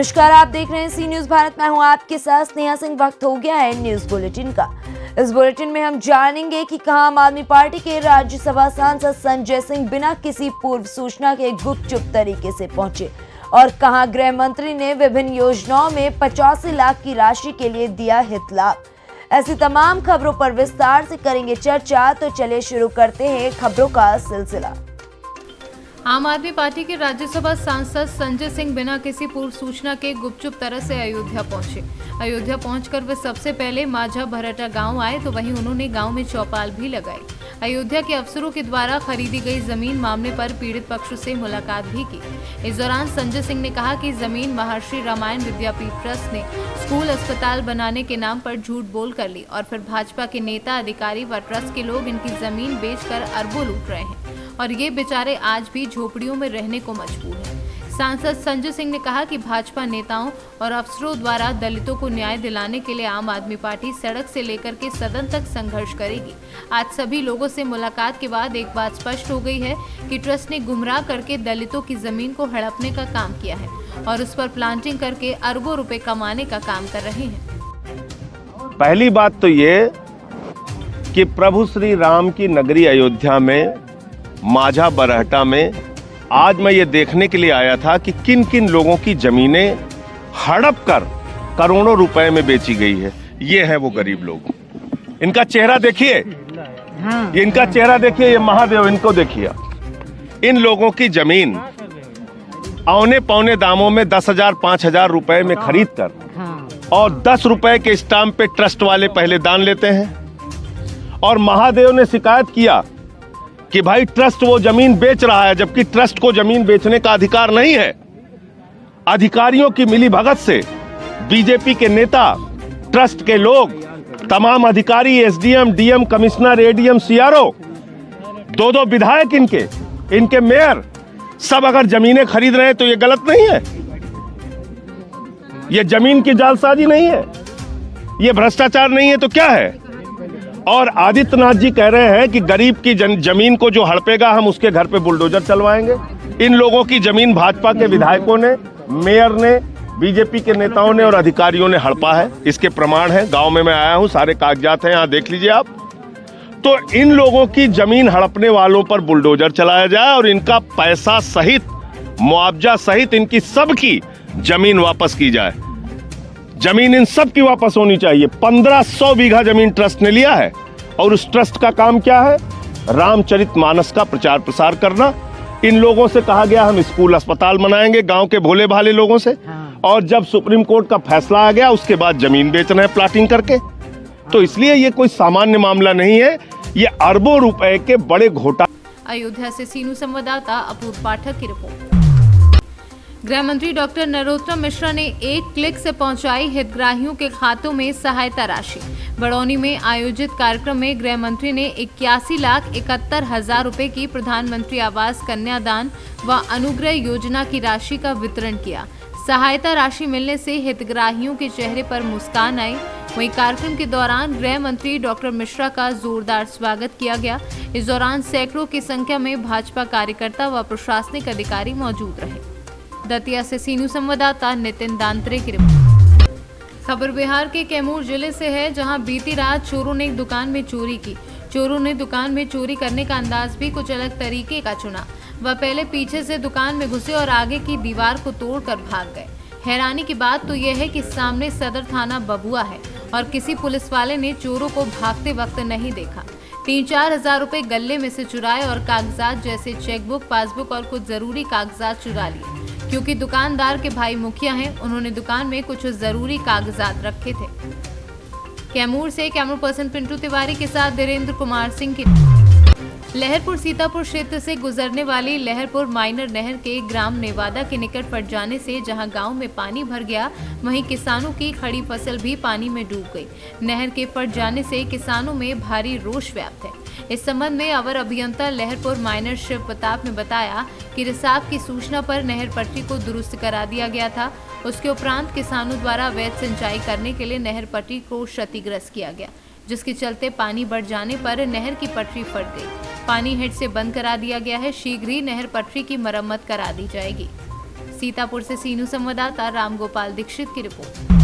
नमस्कार, आप देख रहे हैं सी न्यूज भारत। मैं हूं आपके साथ स्नेहा सिंह। वक्त हो गया है न्यूज बुलेटिन का। इस बुलेटिन में हम जानेंगे कि कहां आम आदमी पार्टी के राज्यसभा सांसद संजय सिंह बिना किसी पूर्व सूचना के गुपचुप तरीके से पहुंचे और कहां गृह मंत्री ने विभिन्न योजनाओं में 85 लाख की राशि के लिए दिया हित लाभ। ऐसी तमाम खबरों पर विस्तार से करेंगे चर्चा। तो चलिए शुरू करते हैं खबरों का सिलसिला। आम आदमी पार्टी के राज्यसभा सांसद संजय सिंह बिना किसी पूर्व सूचना के गुपचुप तरह से अयोध्या पहुंचे। अयोध्या पहुंचकर वे सबसे पहले माझा भराटा गांव आए तो वहीं उन्होंने गांव में चौपाल भी लगाई। अयोध्या के अफसरों के द्वारा खरीदी गई जमीन मामले पर पीड़ित पक्ष से मुलाकात भी की। इस दौरान संजय सिंह ने कहा कि जमीन महर्षि रामायण विद्यापीठ ट्रस्ट ने स्कूल अस्पताल बनाने के नाम पर झूठ बोल कर ली और फिर भाजपा के नेता, अधिकारी व ट्रस्ट के लोग इनकी जमीन बेचकर अरबों लूट रहे हैं और ये बेचारे आज भी झोपड़ियों में रहने को मजबूर हैं। सांसद संजय सिंह ने कहा कि भाजपा नेताओं और अफसरों द्वारा दलितों को न्याय दिलाने के लिए आम आदमी पार्टी सड़क से लेकर के सदन तक संघर्ष करेगी। आज सभी लोगों से मुलाकात के बाद एक बात स्पष्ट हो गई है कि ट्रस्ट ने गुमराह करके दलितों की जमीन को हड़पने का काम किया है और उस पर प्लांटिंग करके अरबों रुपए कमाने का काम कर रहे हैं। पहली बात तो ये कि प्रभु श्री राम की नगरी अयोध्या में माझा बरहटा में आज मैं ये देखने के लिए आया था कि किन किन लोगों की जमीनें हड़प कर करोड़ों रुपए में बेची गई है। ये है वो गरीब लोग। इनका चेहरा देखिए, ये इनका चेहरा देखिए, ये महादेव, इनको देखिए। इन लोगों की जमीन औने पौने दामों में 10,000 5,000 रुपए में खरीद कर और 10 रुपए के स्टाम्प पे ट्रस्ट वाले पहले दान लेते हैं। और महादेव ने शिकायत किया कि भाई ट्रस्ट वो जमीन बेच रहा है, जबकि ट्रस्ट को जमीन बेचने का अधिकार नहीं है। अधिकारियों की मिलीभगत से बीजेपी के नेता, ट्रस्ट के लोग, तमाम अधिकारी, SDM, DM, commissioner, ADM, CRO, 2-2 विधायक, इनके मेयर, सब अगर जमीनें खरीद रहे हैं तो ये गलत नहीं है। ये जमीन की जालसाजी नहीं है, ये भ्रष्टाचार नहीं है, तो क्या है? और आदित्यनाथ जी कह रहे हैं कि गरीब की जमीन को जो हड़पेगा हम उसके घर पे बुलडोजर चलवाएंगे। इन लोगों की जमीन भाजपा के विधायकों ने, मेयर ने, बीजेपी के नेताओं ने और अधिकारियों ने हड़पा है। इसके प्रमाण है। गांव में मैं आया हूं, सारे कागजात हैं, यहां देख लीजिए आप। तो इन लोगों की जमीन हड़पने वालों पर बुलडोजर चलाया जाए और इनका पैसा सहित, मुआवजा सहित इनकी सबकी जमीन वापस की जाए। जमीन इन सब की वापस होनी चाहिए। 1500 बीघा जमीन ट्रस्ट ने लिया है और उस ट्रस्ट का काम क्या है? रामचरितमानस का प्रचार प्रसार करना। इन लोगों से कहा गया हम स्कूल अस्पताल बनाएंगे गांव के भोले भाले लोगों से, और जब सुप्रीम कोर्ट का फैसला आ गया उसके बाद जमीन बेच रहे हैं प्लाटिंग करके। तो इसलिए ये कोई सामान्य मामला नहीं है, ये अरबों रुपए के बड़े घोटाले। अयोध्या से सीनू संवाददाता अपूर्व पाठक की रिपोर्ट। गृह मंत्री डॉक्टर नरोत्तम मिश्रा ने एक क्लिक से पहुंचाई हितग्राहियों के खातों में सहायता राशि। बड़ौनी में आयोजित कार्यक्रम में गृह मंत्री ने 81,71,000 रुपए की प्रधानमंत्री आवास कन्यादान व अनुग्रह योजना की राशि का वितरण किया। सहायता राशि मिलने से हितग्राहियों के चेहरे पर मुस्कान आई। वहीं कार्यक्रम के दौरान गृह मंत्री डॉक्टर मिश्रा का जोरदार स्वागत किया गया। इस दौरान सैकड़ों की संख्या में भाजपा कार्यकर्ता व प्रशासनिक अधिकारी मौजूद रहे। दतिया से सीनू संवाददाता नितिन दांतरे की रिपोर्ट। खबर बिहार के कैमूर जिले से है, जहां बीती रात चोरों ने एक दुकान में चोरी की। चोरों ने दुकान में चोरी करने का अंदाज भी कुछ अलग तरीके का चुना। वह पहले पीछे से दुकान में घुसे और आगे की दीवार को तोड़कर भाग गए। हैरानी की बात तो यह है कि सामने सदर थाना बबुआ है और किसी पुलिस वाले ने चोरों को भागते वक्त नहीं देखा। 3-4 हजार रुपए गले में से चुराए और कागजात जैसे चेकबुक, पासबुक और कुछ जरूरी कागजात चुरा लिए। क्योंकि दुकानदार के भाई मुखिया हैं, उन्होंने दुकान में कुछ जरूरी कागजात रखे थे। कैमूर से कैमरा पर्सन पिंटू तिवारी के साथ धीरेन्द्र कुमार सिंह की। लहरपुर सीतापुर क्षेत्र से गुजरने वाली लहरपुर माइनर नहर के ग्राम नेवादा के निकट फट जाने से जहां गांव में पानी भर गया, वहीं किसानों की खड़ी फसल भी पानी में डूब गई। नहर के फट जाने से किसानों में भारी रोष व्याप्त है। इस संबंध में अवर अभियंता लहरपुर माइनर शिव प्रताप ने बताया कि रिसाव की सूचना पर नहर पट्टी को दुरुस्त करा दिया गया था। उसके उपरांत किसानों द्वारा अवैध सिंचाई करने के लिए नहर पट्टी को क्षतिग्रस्त किया गया, जिसके चलते पानी बढ़ जाने पर नहर की पटरी फट गई। पानी हेड से बंद करा दिया गया है। शीघ्र ही नहर पटरी की मरम्मत करा दी जाएगी। सीतापुर से सीनू संवाददाता रामगोपाल दीक्षित की रिपोर्ट।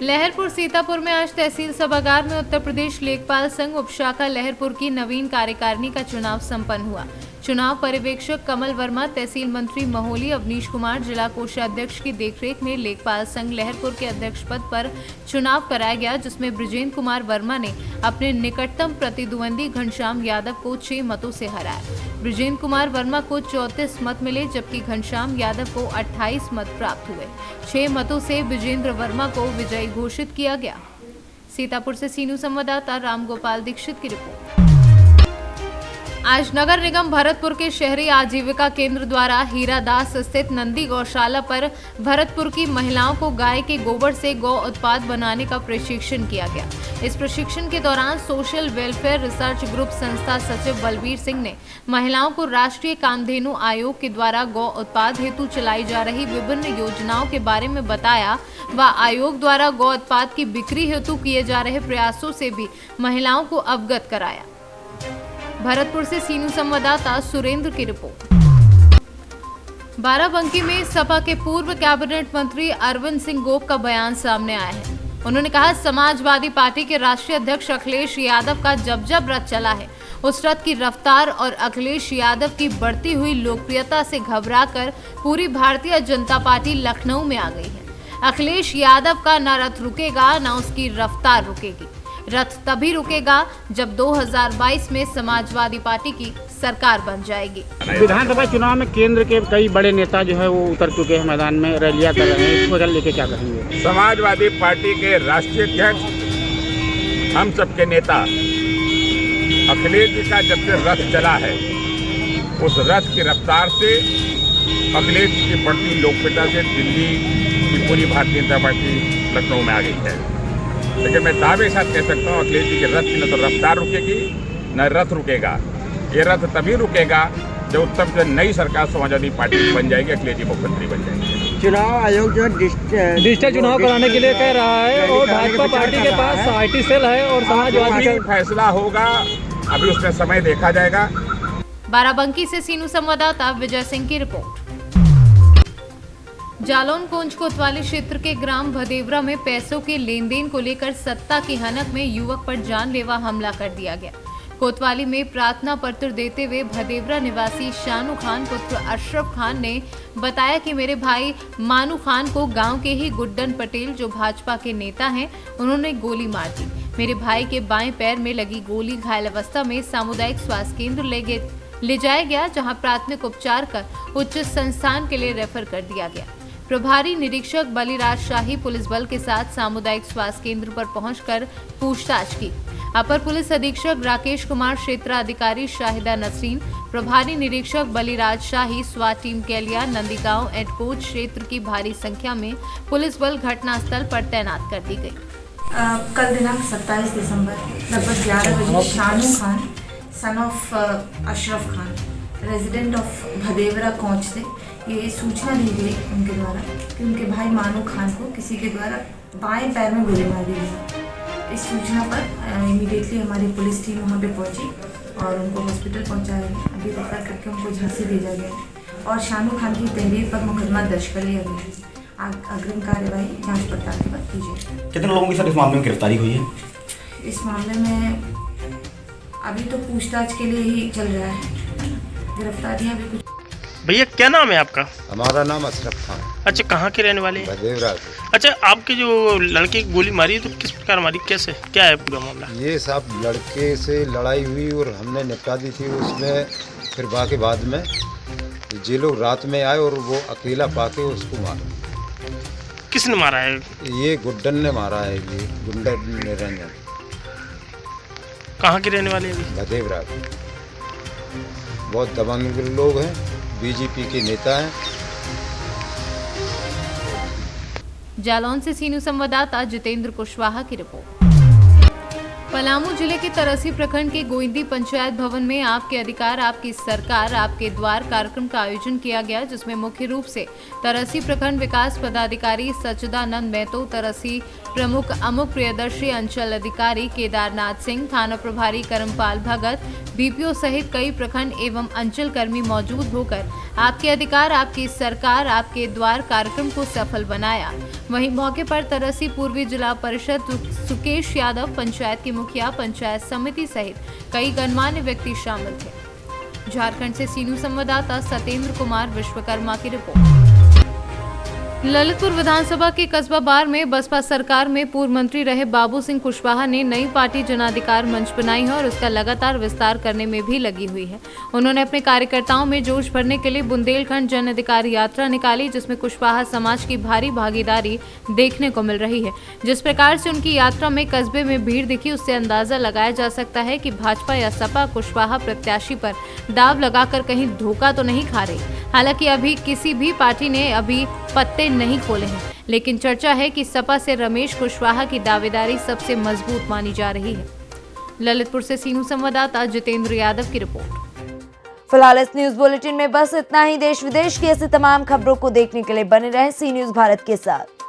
लहरपुर सीतापुर में आज तहसील सभागार में उत्तर प्रदेश लेखपाल संघ उपशाखा लहरपुर की नवीन कार्यकारिणी का चुनाव संपन्न हुआ। चुनाव पर्यवेक्षक कमल वर्मा, तहसील मंत्री महोली अवनीश कुमार, जिला कोषाध्यक्ष की देखरेख में लेखपाल संघ लहरपुर के अध्यक्ष पद पर चुनाव कराया गया, जिसमें बृजेंद्र कुमार वर्मा ने अपने निकटतम प्रतिद्वंदी घनश्याम यादव को 6 मतों से हराया। बृजेंद्र कुमार वर्मा को 34 मत मिले, जबकि घनश्याम यादव को 28 मत प्राप्त हुए। 6 मतों से बृजेंद्र वर्मा को विजयी घोषित किया गया। सीतापुर से सीनू संवाददाता रामगोपाल दीक्षित की रिपोर्ट। आज नगर निगम भरतपुर के शहरी आजीविका केंद्र द्वारा हीरादास स्थित नंदी गौशाला पर भरतपुर की महिलाओं को गाय के गोबर से गौ उत्पाद बनाने का प्रशिक्षण किया गया। इस प्रशिक्षण के दौरान सोशल वेलफेयर रिसर्च ग्रुप संस्था सचिव बलबीर सिंह ने महिलाओं को राष्ट्रीय कामधेनु आयोग के द्वारा गौ उत्पाद हेतु चलाई जा रही विभिन्न योजनाओं के बारे में बताया व आयोग द्वारा गौ उत्पाद की बिक्री हेतु किए जा रहे प्रयासों से भी महिलाओं को अवगत कराया। भरतपुर से सीनू संवाददाता सुरेंद्र की रिपोर्ट। बाराबंकी में सपा के पूर्व कैबिनेट मंत्री अरविंद सिंह गोप का बयान सामने आया है। उन्होंने कहा, समाजवादी पार्टी के राष्ट्रीय अध्यक्ष अखिलेश यादव का जब रथ चला है, उस रथ की रफ्तार और अखिलेश यादव की बढ़ती हुई लोकप्रियता से घबराकर पूरी भारतीय जनता पार्टी लखनऊ में आ गई है। अखिलेश यादव का न रथ रुकेगा न उसकी रफ्तार रुकेगी। रथ तभी रुकेगा जब 2022 में समाजवादी पार्टी की सरकार बन जाएगी। विधानसभा चुनाव में केंद्र के कई बड़े नेता जो है वो उतर चुके हैं मैदान में, रैलियां कर रहे हैं, इसको लेके क्या कहेंगे? समाजवादी पार्टी के राष्ट्रीय अध्यक्ष, हम सबके नेता अखिलेश जी का जब से रथ चला है, उस रथ की रफ्तार से अखिलेश जी की बढ़ती लोकप्रियता से दिल्ली की पूरी भारतीय जनता पार्टी लखनऊ में आ गई है। लेकिन मैं दावे के साथ कह सकता हूँ, अखिलेश जी के रथ की न तो रफ्तार रुकेगी न रथ रुकेगा। ये रथ तभी रुकेगा जब उत्तर प्रदेश नई सरकार समाजवादी पार्टी बन जाएगी, अखिलेश जी मुख्यमंत्री बन जाएंगे। चुनाव आयोग जो डिजिटल चुनाव कराने के लिए कह रहा है और भाजपा पार्टी के पास IT सेल है और समाजवादी का फैसला होगा, अभी उसमें समय देखा जाएगा। बाराबंकी से सीनू संवाददाता विजय सिंह की रिपोर्ट। जालौन कोंच कोतवाली क्षेत्र के ग्राम भदेवरा में पैसों के लेन देन को लेकर सत्ता की हनक में युवक पर जानलेवा हमला कर दिया गया। कोतवाली में प्रार्थना पत्र देते हुए भदेवरा निवासी शानू खान पुत्र अशरफ खान ने बताया कि मेरे भाई मानू खान को गांव के ही गुड्डन पटेल, जो भाजपा के नेता हैं, उन्होंने गोली मार दी। मेरे भाई के बाएं पैर में लगी गोली घायल अवस्था में सामुदायिक स्वास्थ्य केंद्र ले जाया गया, जहां प्राथमिक उपचार कर उच्च संस्थान के लिए रेफर कर दिया गया। प्रभारी निरीक्षक बलिराज शाही पुलिस बल के साथ सामुदायिक स्वास्थ्य केंद्र पर पहुंचकर पूछताछ की। अपर पुलिस अधीक्षक राकेश कुमार, क्षेत्राधिकारी शाहिदा नसरीन, प्रभारी निरीक्षक बलिराज शाही, स्वाट टीम केलिया, नंदीगांव एडकोच क्षेत्र की भारी संख्या में पुलिस बल घटनास्थल पर तैनात कर दी गई। कल दिनांक 27 दिसंबर लगभग 11 बजे Shanu Khan son of Ashraf Khan, resident of Bhadevra Konch से ये सूचना दी गई उनके द्वारा कि उनके भाई मानू खान को किसी के द्वारा बाएं पैर में गोली मार दी गई। इस सूचना पर इमीडिएटली हमारी पुलिस टीम वहां पे पहुंची और उनको हॉस्पिटल पहुंचाया गया। अभी रेफर करके उनको झांसी भेजा गया और शानू खान की तहरीर पर मुकदमा दर्ज कर लिया गया। अग्रिम कार्यवाही जांच पड़ताल के बाद की जाएगी। कितने लोगों की सर इस मामले में गिरफ्तारी हुई है? इस मामले में अभी तो पूछताछ के लिए ही चल रहा है, गिरफ्तारियां भी कुछ। भैया क्या नाम है आपका? हमारा नाम अशरफ खान। अच्छा, कहाँ के रहने वाले हैं? भदेवरा से। अच्छा, आपके जो लड़के की गोली मारी तो किस प्रकार मारी, कैसे, क्या है पूरा मामला? ये सब लड़के से लड़ाई हुई और हमने निपटा दी थी उसमें। फिर बाकी बाद में ये लोग रात में आए और वो अकेला पाके उसको मारा। किसने मारा है? ये गुड्डन ने मारा है, ये गुड्डन निरंजन। कहाँ के रहने वाले हैं? भदेवरा के। बहुत दबंग लोग हैं, बीजेपी के नेता हैं। जालौन से सीनू संवाददाता जितेंद्र कुशवाहा की रिपोर्ट। पलामू जिले के तरसी प्रखंड के गोइंदी पंचायत भवन में आपके अधिकार आपकी सरकार आपके द्वार कार्यक्रम का आयोजन किया गया, जिसमें मुख्य रूप से तरसी प्रखंड विकास पदाधिकारी सच्चिदानंद महतो, तरसी प्रमुख अमुक प्रियदर्शी, अंचल अधिकारी केदारनाथ सिंह, थाना प्रभारी करमपाल भगत, बीपीओ सहित कई प्रखंड एवं अंचल कर्मी मौजूद होकर आपके अधिकार आपकी सरकार आपके द्वार कार्यक्रम को सफल बनाया। वहीं मौके पर तरसी पूर्वी जिला परिषद सुकेश यादव, पंचायत के मुखिया, पंचायत समिति सहित कई गणमान्य व्यक्ति शामिल थे। झारखंड से सी न्यूज़ संवाददाता सत्येंद्र कुमार विश्वकर्मा की रिपोर्ट। ललितपुर विधानसभा के कस्बा बार में बसपा सरकार में पूर्व मंत्री रहे बाबू सिंह कुशवाहा ने नई पार्टी जन अधिकार मंच बनाई है और उसका लगातार विस्तार करने में भी लगी हुई है। उन्होंने अपने कार्यकर्ताओं में जोश भरने के लिए बुंदेलखंड जन अधिकार यात्रा निकाली, जिसमें कुशवाहा समाज की भारी भागीदारी देखने को मिल रही है। जिस प्रकार से उनकी यात्रा में कस्बे में भीड़ दिखी, उससे अंदाजा लगाया जा सकता है कि भाजपा या सपा कुशवाहा प्रत्याशी पर दाव लगाकर कहीं धोखा तो नहीं खा रही। हालांकि अभी किसी भी पार्टी ने अभी पत्ते नहीं खोले हैं, लेकिन चर्चा है कि सपा से रमेश कुशवाहा की दावेदारी सबसे मजबूत मानी जा रही है। ललितपुर से सी न्यूज़ संवाददाता जितेंद्र यादव की रिपोर्ट। फिलहाल इस न्यूज बुलेटिन में बस इतना ही। देश विदेश की ऐसी तमाम खबरों को देखने के लिए बने रहें सी न्यूज़ भारत के साथ।